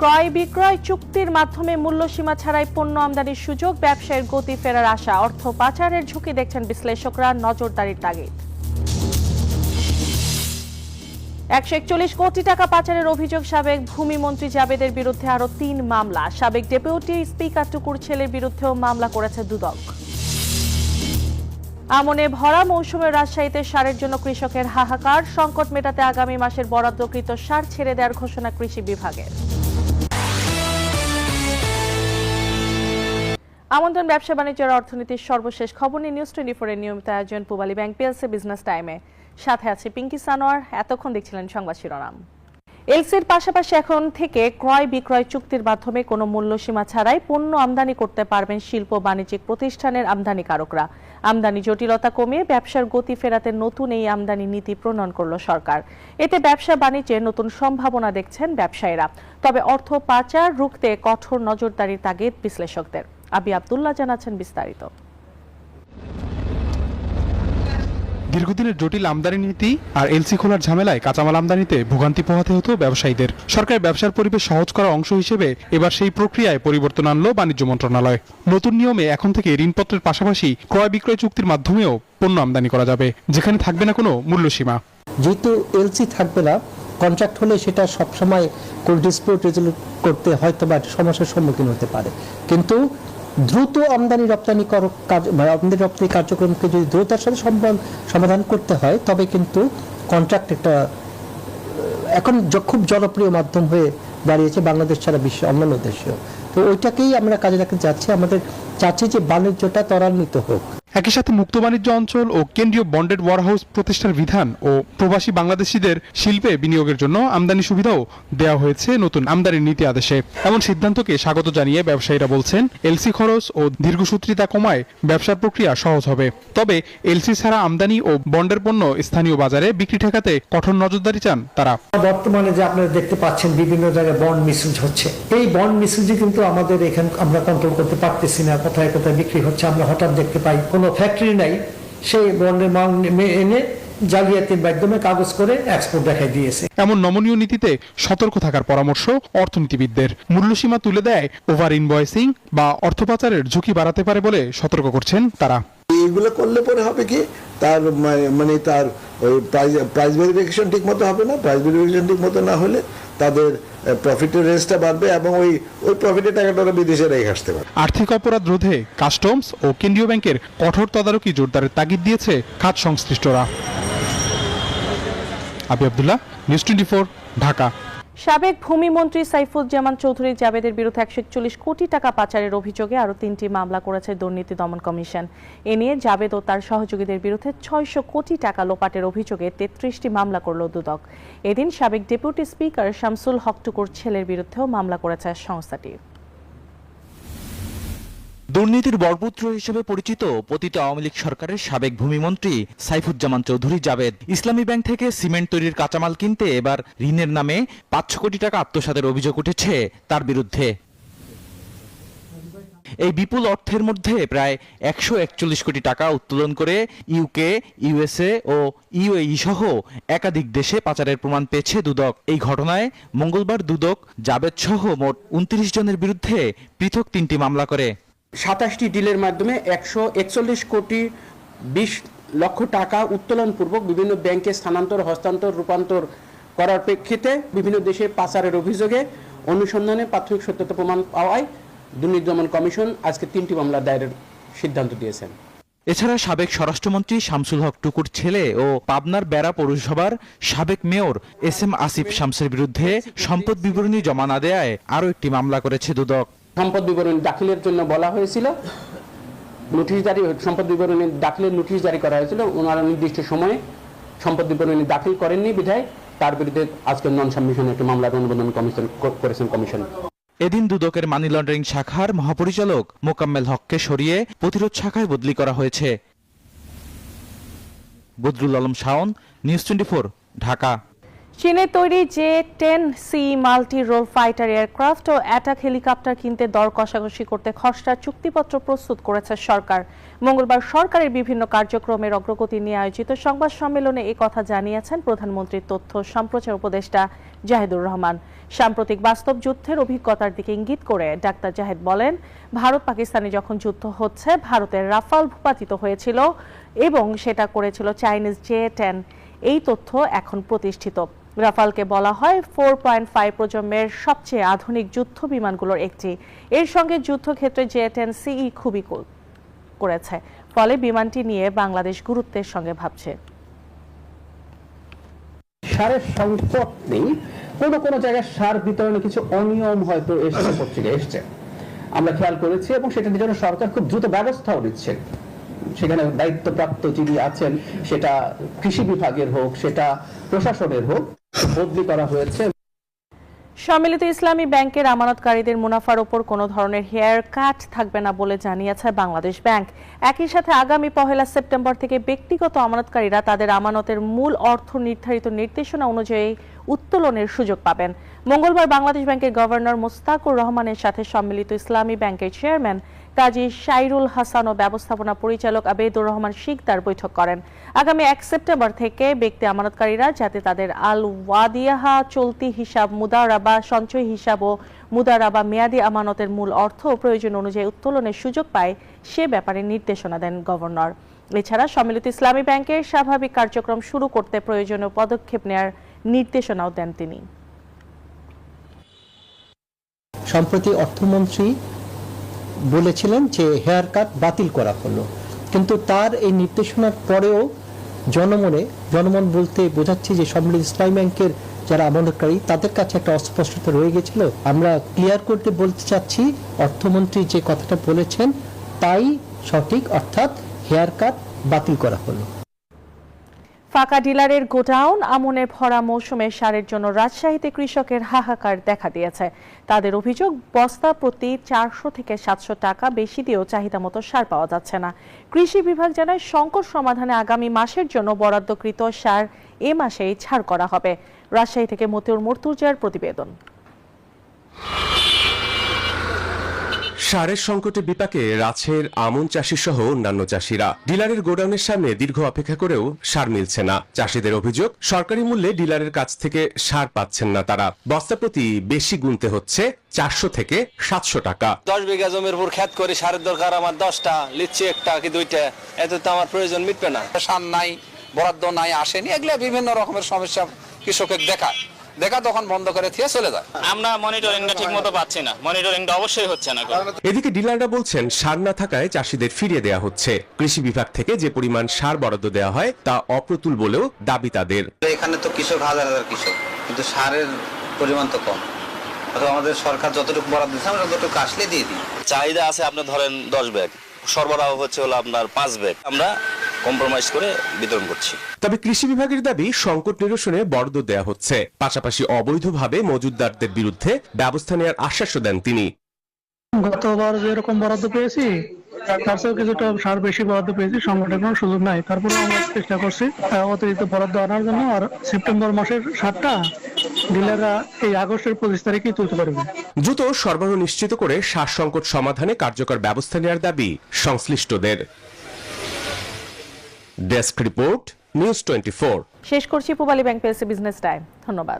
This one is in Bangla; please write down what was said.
ক্রয় বিক্রয় চুক্তির মাধ্যমে মূল্যসীমা ছাড়াই পণ্য আমদানির সুযোগ, ব্যবসায়ের গতি ফেরার আশা। অর্থ পাচারের ঝুঁকি দেখছেন বিশ্লেষকরা, নজরদারির তাগিদ। 141 কোটি টাকা পাচারের অভিযোগ সাবেক ভূমিমন্ত্রী জাবেদের বিরুদ্ধে আরো 3 মামলা। সাবেক ডেপুটি স্পিকার টুকুর ছেলের বিরুদ্ধেও মামলা করেছে দুদক। আমনে ভরা মৌসুমে রাজশাহীতে সারের জন্য কৃষকের হাহাকার। সংকট মেটাতে আগামী মাসের বরাদ্দকৃত সার ছেড়ে দেওয়ার ঘোষণা কৃষি বিভাগের। আমন্ত্রণ ব্যবসা বাণিজ্যের অর্থনীতির সর্বশেষ খবর নিয়ে নিউজ 24 এর নিয়মিত আয়োজন পূবালী ব্যাংক পিএলসি বিজনেস টাইমে। সাথে আছে পিঙ্কি সানোয়ার। এতক্ষণ দেখছিলেন সংবাদ শিরোনাম। এলসির পাশাপাশি এখন থেকে ক্রয় বিক্রয় চুক্তির মাধ্যমে কোনো মূল্যসীমা ছাড়াই পণ্য আমদানি করতে পারবেন শিল্প বাণিজ্যিক প্রতিষ্ঠানের আমদানিকারকরা। আমদানি জটিলতা কমিয়ে ব্যবসার গতি ফেরাতে নতুন এই আমদানি নীতি প্রণয়ন করল সরকার। এতে ব্যবসা বাণিজ্যে নতুন সম্ভাবনা দেখছেন ব্যবসায়ীরা। তবে অর্থ পাচার রুখতে কঠোর নজরদারির তাগিদ বিশ্লেষকদের। আবি আব্দুল্লাহ জানাচ্ছেন বিস্তারিত। দীর্ঘদিনের জটিল আমদানি নীতি আর এলসি খোলার ঝামেলায় কাঁচামাল আমদানিতে ভোগান্তি পোহাতে হতো ব্যবসায়ীদের। সরকারের ব্যবসার পরিবেশ সহজ করার অংশ হিসেবে এবার সেই প্রক্রিয়ায় পরিবর্তন আনলো বাণিজ্য মন্ত্রণালয়। নতুন নিয়মে এখন থেকে ঋণপত্রের পাশাপাশি ক্রয় বিক্রয় চুক্তির মাধ্যমেও পণ্য আমদানি করা যাবে, যেখানে থাকবে না কোনো মূল্যসীমা। যেহেতু এলসি থাকবে না, কন্ট্রাক্ট হলে সেটা সবসময় কোন ডিসপিউট রেজলিউট করতে হয়তো বা সমস্যার সম্মুখীন হতে পারে, কিন্তু দ্রুত আমদানি রপ্তানি আমদানি রপ্তানি কার্যক্রমকে যদি দ্রুততার সাথে সমাধান করতে হয়, তবে কিন্তু কন্ট্রাক্ট একটা এখন খুব জনপ্রিয় মাধ্যম হয়ে দাঁড়িয়েছে বাংলাদেশ ছাড়া বিশ্বের অন্যান্য দেশেও। তো ওইটাকেই আমরা কাজে রাখতে যাচ্ছি। আমাদের চাচ্ছি যে বাণিজ্যটা ত্বরান্বিত হোক। একই সাথে মুক্ত বাণিজ্য অঞ্চল ও কেন্দ্রীয় বন্ডেড ওয়ারহাউস প্রতিষ্ঠার বিধান ও প্রবাসী বাংলাদেশিদের শিল্পে বিনিয়োগের জন্য আমদানি সুবিধাও দেওয়া হয়েছে নতুন আমদানি নীতি আদেশে। এমন সিদ্ধান্তকে স্বাগত জানিয়ে ব্যবসায়ীরা বলছেন, এলসি খরচ ও দীর্ঘসূত্রিতা কমায় ব্যবসার প্রক্রিয়া সহজ হবে। তবে এলসি ছাড়া আমদানি ও বন্ডের পণ্য স্থানীয় বাজারে বিক্রি ঠেকাতে কঠোর নজরদারি চান তারা। বর্তমানে যে আপনারা দেখতে পাচ্ছেন বিভিন্ন জায়গায় বন্ড মিসইউজ হচ্ছে, এই বন্ড মিসইউজ কিন্তু আমাদের এখানে আমরা কন্ট্রোল করতে পারতেছি না। কোথায় কোথায় বিক্রি হচ্ছে আমরা হঠাৎ দেখতে পাই। কোনো ফ্যাক্টরি নাই, সেই বন্ডের মাল এনে জালিয়াতির মাধ্যমে কাগজ করে এক্সপোর্ট দেখাই দিয়েছে। এমন নমনীয় নীতিতে সতর্ক থাকার পরামর্শ অর্থনীতিবিদদের। মূল্যসীমা তুলে দেয় ওভার ইনভয়েসিং বা অর্থ পাচারের ঝুঁকি বাড়াতে পারে বলে সতর্ক করছেন তারা। এগুলো করলে পরে হবে কি, তার মানে তার প্রাইস ভেরিফিকেশন ঠিক মতো হবে না। প্রাইস ভেরিফিকেশন ঠিক মতো না হলে তাদের প্রফিটের রেঞ্জটা বাড়বে এবং ওই প্রফিটের টাকাটা ওরা বিদেশে রেখে আসতে পারে। আর্থিক অপরাধ রোধে কাস্টমস ও কেন্দ্রীয় ব্যাংকের কঠোর তদারকি জোরদারের তাগিদ দিয়েছে খাত সংশ্লিষ্টরা। আবি আব্দুল্লাহ, নিউজ 24, ঢাকা। সাবেক ভূমিমন্ত্রী সাইফুজ্জামান চৌধুরী জাবেদের বিরুদ্ধে 141 কোটি টাকা পাচারের অভিযোগে আরও 3টি মামলা করেছে দুর্নীতি দমন কমিশন। এ নিয়ে জাবেদ ও তার সহযোগীদের বিরুদ্ধে 600 কোটি টাকা লোপাটের অভিযোগে 33টি মামলা করল দুদক। এদিন সাবেক ডেপুটি স্পিকার শামসুল হক টুকুর ছেলের বিরুদ্ধেও মামলা করেছে সংস্থাটি। দুর্নীতির বরপুত্র হিসেবে পরিচিত পতিত আওয়ামী লীগ সরকারের সাবেক ভূমিমন্ত্রী সাইফুজ্জামান চৌধুরী জাবেদ ইসলামী ব্যাংক থেকে সিমেন্ট তৈরির কাঁচামাল কিনতে এবার ঋণের নামে 500 কোটি টাকা আত্মসাতের অভিযোগ উঠেছে তার বিরুদ্ধে। এই বিপুল অর্থের মধ্যে প্রায় 141 কোটি টাকা উত্তোলন করে ইউকে, ইউএসএ ও ইউএই সহ একাধিক দেশে পাচারের প্রমাণ পেয়েছে দুদক। এই ঘটনায় মঙ্গলবার দুদক জাবেদ সহ মোট 29 জনের বিরুদ্ধে পৃথক 3টি মামলা করে 27টি ডিলের মাধ্যমে 141 কোটি 20 লক্ষ টাকা উত্তোলন পূর্বক বিভিন্ন ব্যাংকে স্থানান্তর, হস্তান্তর, রূপান্তর করার প্রেক্ষিতে বিভিন্ন দেশে পাচারের অভিযোগে অনুসন্ধানে প্রাথমিক সত্যতা প্রমাণ পাওয়ায় দুর্নীতি দমন কমিশন আজকে 3টি মামলা দায়েরের সিদ্ধান্ত দিয়েছেন। এছাড়া সাবেক স্বরাষ্ট্রমন্ত্রী শামসুল হক টুকুর ছেলে ও পাবনার বেড়া পৌরসভার সাবেক মেয়র SM আসিফ শামসের বিরুদ্ধে সম্পদ বিবরণী জমা না দেয়ায় আরও একটি মামলা করেছে দুদক। সম্পদ বিবরণী দাখিলের জন্য বলা হয়েছিল, সম্পদ বিবরণী দাখিলের নোটিশ জারি করা হয়েছিল। ওনারা নির্দিষ্ট সময়ে সম্পদ বিবরণী দাখিল করেননি বিধায় তার বিরুদ্ধে আজকে নন সাবমিশন একটি মামলার অনুমোদন করেছেন কমিশন। এদিন দুদকের মানি লন্ডারিং শাখার মহাপরিচালক মোকাম্মেল হককে সরিয়ে প্রতিরোধ শাখায় বদলি করা হয়েছে। বদরুল আলম শাওন, নিউজ 24, ঢাকা। চীনে তৈরি J-10C multi role fighter aircraft ও অ্যাটাক হেলিকপ্টার কিনতে দর কষাকষি করতে খসড়া চুক্তিপত্র প্রস্তুত করেছে সরকার। মঙ্গলবার সরকারের বিভিন্ন কার্যক্রমের অগ্রগতি নিয়ে আয়োজিত সংবাদ সম্মেলনে এই কথা জানিয়েছেন প্রধানমন্ত্রীর তথ্য সম্প্রচার উপদেষ্টা জাহিদুর রহমান। সাম্প্রতিক বাস্তব যুদ্ধের অভিজ্ঞতার দিকে ইঙ্গিত করে ডাক্তার জাহিদ বলেন, ভারত পাকিস্তানে যখন যুদ্ধ হচ্ছে ভারতের রাফাল ভূপাতিত হয়েছিল এবং সেটা করেছিল চাইনিজ J-10। এই তথ্য এখন প্রতিষ্ঠিত। রাফালকে বলা হয় 4.5 প্রজন্মের সবচেয়ে আধুনিক যুদ্ধ বিমানগুলোর একটি। এর সঙ্গে যুদ্ধক্ষেত্রে J-10CE খুবই করেছে, ফলে বিমানটি নিয়ে বাংলাদেশ গুরুত্বের সঙ্গে ভাবছে। সারের সংকট নেই, কোনো জায়গায় সার বিতরণে কিছু অনিয়ম হয়তো এসছে, পত্রিকা এসছে, আমরা খেয়াল করেছি এবং সেটার জন্য সরকার খুব দ্রুত ব্যবস্থাও নিচ্ছে। সেখানে দায়িত্বপ্রাপ্ত যিনি আছেন, সেটা কৃষি বিভাগের হোক, সেটা প্রশাসনের হোক, বদলি করা হয়েছে। সম্মিলিত ইসলামী ব্যাংকের আমানতকারীদের মুনাফার উপর কোনো ধরনের হেয়ার কাট থাকবে না বলে জানিয়েছে বাংলাদেশ ব্যাংক। একই সাথে আগামী 1 সেপ্টেম্বর থেকে ব্যক্তিগত আমানতকারীরা তাদের আমানতের মূল অর্থ নির্ধারিত নির্দেশনা অনুযায়ী উত্তোলনের সুযোগ পাবেন। মঙ্গলবার বাংলাদেশ ব্যাংকের গভর্নর মোস্তাকুর রহমানের সাথে সম্মিলিত ইসলামী ব্যাংকের চেয়ারম্যান কাজী শাইরুল হাসান ও ব্যবস্থাপনা পরিচালক আবেদুর রহমান শিকদার বৈঠক করেন। আগামী 1 সেপ্টেম্বর থেকে ব্যক্তি আমানতকারীরা যাতে তাদের আল ওয়াদিয়াহা, চলতি হিসাব, মুদারাবা, সঞ্চয় হিসাব ও মুদারাবা মেয়াদি আমানতের মূল অর্থ প্রয়োজন অনুযায়ী উত্তোলনের সুযোগ পায় সে ব্যাপারে নির্দেশনা দেন গভর্নর। এছাড়া সম্মিলিত ইসলামী ব্যাংকের স্বাভাবিক কার্যক্রম শুরু করতে প্রয়োজনীয় পদক্ষেপ নেওয়ার নির্দেশনাও দেন তিনি। সম্প্রতি অর্থমন্ত্রী বলেছিলেন যে হেয়ার কাট বাতিল করা হলো, কিন্তু তার এই নির্দেশনার পরেও জনমন বলতে বোঝাচ্ছে যে সম্মিলিত ইসলামী ব্যাংকের যারা আমানতকারী তাদের কাছে একটা অস্পষ্টতা রয়ে গেছিল। আমরা ক্লিয়ার করতে বলতে চাচ্ছি, অর্থমন্ত্রী যে কথাটা বলেছেন তাই সঠিক, অর্থাৎ হেয়ার কাট বাতিল করা হলো। ফাঁকা ডিলারের গোডাউন, আমনে ভরা মৌসুমে সারের জন্য রাজশাহীতে কৃষকের হাহাকার দেখা দিয়েছে। তাদের অভিযোগ, বস্তা প্রতি 400 থেকে 700 টাকা বেশি দিয়েও চাহিদা মতো সার পাওয়া যাচ্ছে না। কৃষি বিভাগ জানায় সংকট সমাধানে আগামী মাসের জন্য বরাদ্দকৃত সার এ মাসেই ছাড় করা হবে। রাজশাহী থেকে মতিউর মুর্তুজার প্রতিবেদন। সারের সংকটে বিপাকে রাজশাহীর আমন চাষি সহ অন্যান্য চাষিরা। ডিলারের গোডাউনের সামনে দীর্ঘ অপেক্ষা করেও সার মিলছে না। চাষিদের অভিযোগ, সরকারি মূল্যে ডিলারের কাছ থেকে সার পাচ্ছেন না তারা। বস্তা প্রতি বেশি গুনতে হচ্ছে 400 থেকে 700 টাকা। 10 বিঘা জমির উপর খেত করে সারের দরকার আমার 10টা, লিচ্ছি 1টা কি 2টা, এতে তো আমার প্রয়োজন মিটবে না। সার নাই, বরাদ্দ নাই, আসেনি, এগুলো বিভিন্ন রকমের সমস্যা কৃষকের দেখা তখন বন্ধ করে দিয়ে চলে যায়। আমরা মনিটরিংটা ঠিক মতো পাচ্ছি না, মনিটরিংটা অবশ্যই হচ্ছে না। এদিকে ডিলাররা বলছেন সার না থাকায় চাষিদের ফিরিয়ে দেওয়া হচ্ছে। কৃষি বিভাগ থেকে যে পরিমাণ সার বরাদ্দ দেওয়া হয় তা অপ্রতুল বলেও দাবি তাদের। এখানে তো কৃষক হাজার কৃষক, কিন্তু সারের পরিমাণ তো কম। আমাদের সরকার যতটুকু বরাদ্দ দিচ্ছে আমরা ততটুকু আসলে দিয়ে দিই। চাহিদা আছে আপনার ধরেন 10 ব্যাগ, সরবরাহ হচ্ছে হলো আপনার 5 ব্যাগ। আমরা কম্প্রোমাইজ করে বিতরণ করছি। তবে কৃষি বিভাগের দাবি, সংকট নিরসনে বরাদ্দ দেওয়া হচ্ছে, পাশাপাশি অবৈধভাবে মজুতদারদের বিরুদ্ধে ব্যবস্থা নেওয়ার আশ্বাসও দেন তিনি। গতবার যেরকম বরাদ্দ পেয়েছি তার চেয়েও কিছুটা সার বেশি বরাদ্দ পেয়েছি, সংকটের কোনো সুযোগ নাই। তারপরে আমরা চেষ্টা করছি অতিরিক্ত বরাদ্দ আনার জন্য। আর সেপ্টেম্বর মাসের সারটা ডিলাররা এই আগস্টের 25 তারিখেই তুলতে পারবে। দ্রুত সরবরাহ নিশ্চিত করে সার সংকট সমাধানে কার্যকর ব্যবস্থা নেওয়ার দাবি সংশ্লিষ্টদের। Desk report, news 24। শেষ করছি Pubali bank PLC business time. ধন্যবাদ।